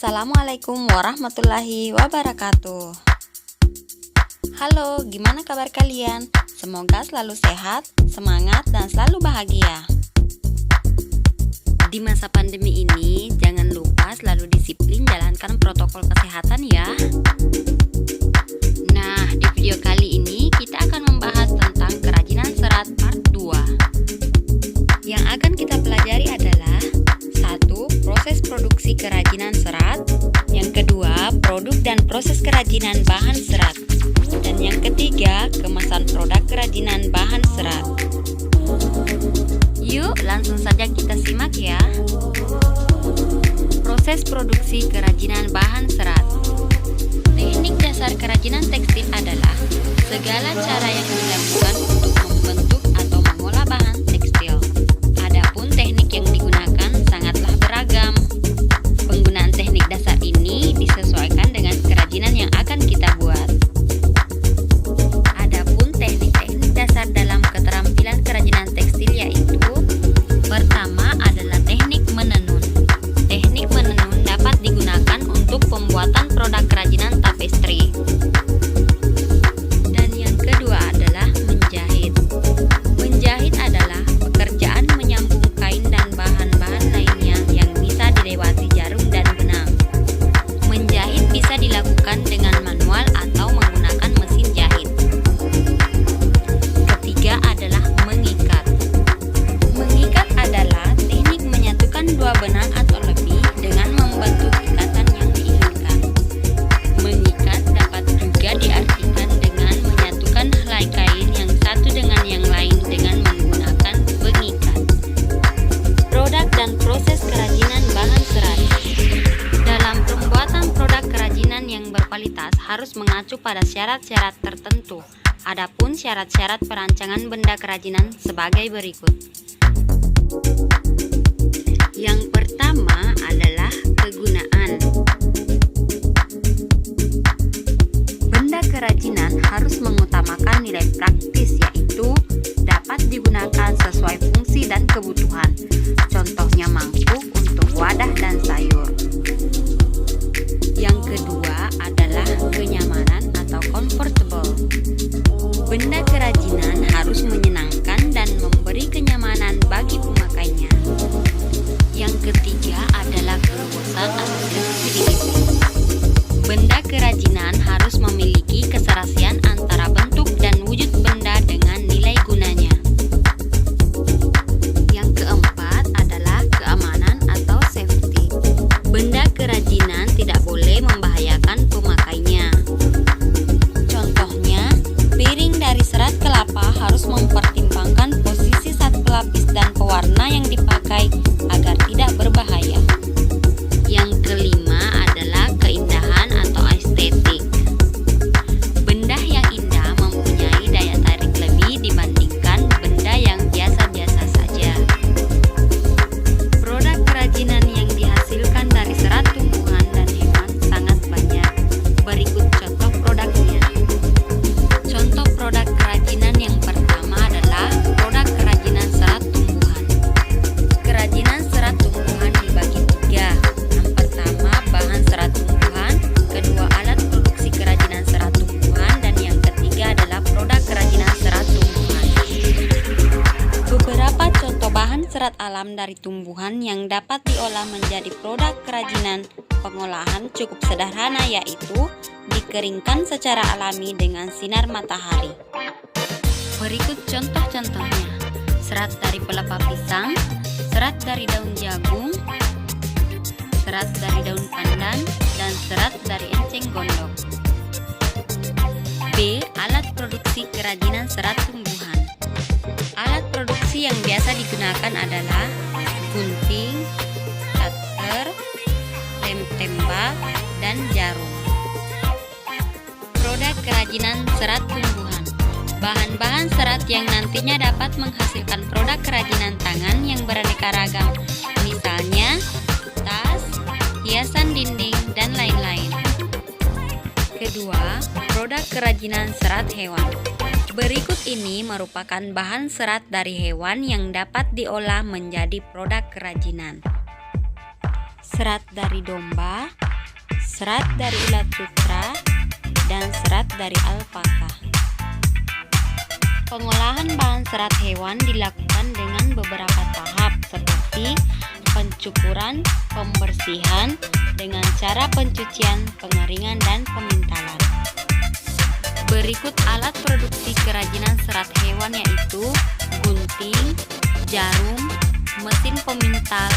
Assalamualaikum warahmatullahi wabarakatuh. Halo, gimana kabar kalian? Semoga selalu sehat, semangat, dan selalu bahagia. Di masa pandemi ini, jangan lupa selalu disiplin jalankan protokol kesehatan ya. Nah, di video kali ini kita akan membahas tentang kerajinan serat part 2. Yang akan kita pelajari adalah 1. Proses produksi kerajinan serat. Yang kedua, produk dan proses kerajinan bahan serat. Dan yang ketiga, kemasan produk kerajinan bahan serat. Yuk, langsung saja kita simak ya. Proses produksi kerajinan bahan serat. Teknik dasar kerajinan tekstil adalah segala cara yang dilakukan untuk membentuk atau mengolah bahan tekstil. Adapun teknik yang digunakan sangatlah beragam. Penggunaan teknik dasar ini disesuaikan dengan kerajinan yang akan kita buat. Adapun teknik-teknik dasar dalam keterampilan kerajinan tekstil yaitu: pertama adalah teknik menenun. Teknik menenun dapat digunakan untuk pembuatan produk kerajinan tapestri. Dan yang kedua adalah menjahit. Menjahit adalah pekerjaan menyambung kain dan bahan-bahan lainnya yang bisa dilewati jarum dan benang. Menjahit bisa dilakukan dengan manual atau menggunakan mesin jahit. Ketiga adalah mengikat. Mengikat adalah teknik menyatukan dua benang atau lebih dengan membentuk ikatan yang diinginkan. Mengikat dapat juga diartikan dengan menyatukan helai kain yang satu dengan yang lain dengan menggunakan pengikat. Produk dan proses kerajinan bahan serat. Dalam pembuatan produk kerajinan yang berkualitas harus mengacu pada syarat-syarat tertentu. Adapun syarat-syarat perancangan benda kerajinan sebagai berikut. Yang pertama adalah kegunaan. Benda kerajinan harus mengutamakan nilai praktis, yaitu dapat digunakan sesuai fungsi dan kebutuhan. Contohnya mangkuk untuk wadah dan sayur. Yang kedua adalah kenyamanan atau comfortable. Benda kerajinan harus menyenangkan dan memberi kenyamanan bagi pemakainya. Yang ketiga adalah keluasan atau flexibility. Benda kerajinan harus memiliki keserasian antara bentuk dan wujud benda dengan nilai gunanya. Yang keempat adalah keamanan atau safety. Benda kerajinan tidak boleh membahayakan pemakainya. Contohnya, piring dari serat kelapa harus mempertimbangkan posisi zat pelapis dan pewarna yang dipakai agar tidak berbahaya. Yang kelima adalah keindahan atau estetik. Benda yang indah mempunyai daya tarik lebih dibandingkan benda yang biasa-biasa saja. Produk kerajinan yang dihasilkan dari serat tumbuhan dan hewan sangat banyak. Berikut contoh produknya. Contoh produk kerajinan yang pertama adalah produk kerajinan serat tumbuhan. Kerajinan serat tumbuhan dibagi tiga. Yang pertama, bahan serat tumbuhan. Kedua, alat produksi kerajinan serat tumbuhan. Dan yang ketiga adalah produk kerajinan serat tumbuhan. Beberapa contoh bahan serat alam dari tumbuhan yang dapat diolah menjadi produk kerajinan pengolahan cukup sederhana, yaitu dikeringkan secara alami dengan sinar matahari. Berikut contoh-contohnya: serat dari pelepah pisang, serat dari daun jagung, serat dari daun pandan, dan serat dari enceng gondok. B. Alat produksi kerajinan serat tumbuhan. Alat produksi yang biasa digunakan adalah gunting, cutter, lem tembak, dan jarum. Produk kerajinan serat tumbuhan. Bahan-bahan serat yang nantinya dapat menghasilkan produk kerajinan tangan yang beraneka ragam, misalnya tas, hiasan dinding, dan lain-lain. Kedua, produk kerajinan serat hewan. Berikut ini merupakan bahan serat dari hewan yang dapat diolah menjadi produk kerajinan. Serat dari domba, serat dari ulat sutra, dan serat dari alpaka. Pengolahan bahan serat hewan dilakukan dengan beberapa tahap seperti pencukuran, pembersihan, dengan cara pencucian, pengeringan, dan pemintalan. Berikut alat produksi kerajinan serat hewan yaitu gunting, jarum, mesin pemintal,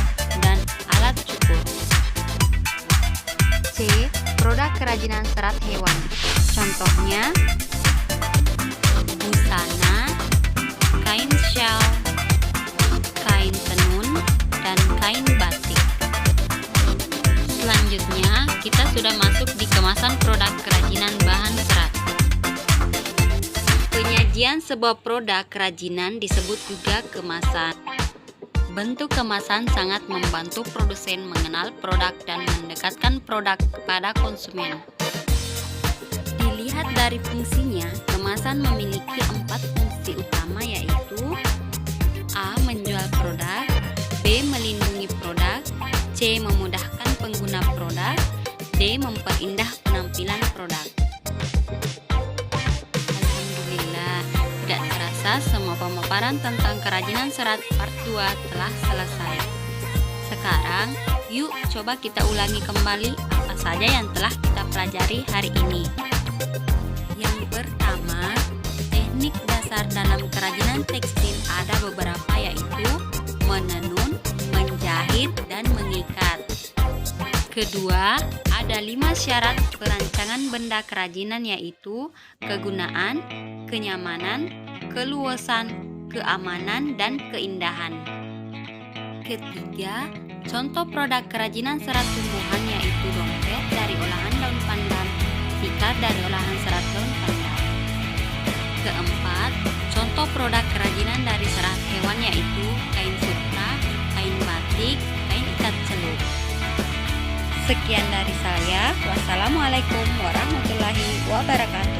dan alat cukur. C. Produk kerajinan serat hewan. Contohnya busana, kain shawl, kain tenun, dan kain batik. Selanjutnya, kita sudah masuk di kemasan produk kerajinan bahan serat. Penyajian sebuah produk kerajinan disebut juga kemasan. Bentuk kemasan sangat membantu produsen mengenal produk dan mendekatkan produk kepada konsumen. Dilihat dari fungsinya, kemasan memiliki 4 fungsi utama yaitu A. Menjual produk, B. Melindungi produk, C. Memudahkan pengguna produk, D. Memperindah penampilan produk. Alhamdulillah, tidak terasa semua pemaparan tentang kerajinan serat part 2 telah selesai. Sekarang, yuk coba kita ulangi kembali apa saja yang telah kita pelajari hari ini. Yang pertama, teknik dasar dalam kerajinan tekstil ada beberapa yaitu menenun, menjahit, dan mengikat. Kedua, ada 5 syarat perancangan benda kerajinan yaitu kegunaan, kenyamanan, keluasan, keamanan, dan keindahan. Ketiga, contoh produk kerajinan serat tumbuhan yaitu dompet dari olahan daun pandan, tikar dari olahan serat daun pandan. Keempat, contoh produk kerajinan dari serat hewan yaitu kain sutra, kain batik, kain ikat celup. Sekian dari saya. Wassalamualaikum warahmatullahi wabarakatuh.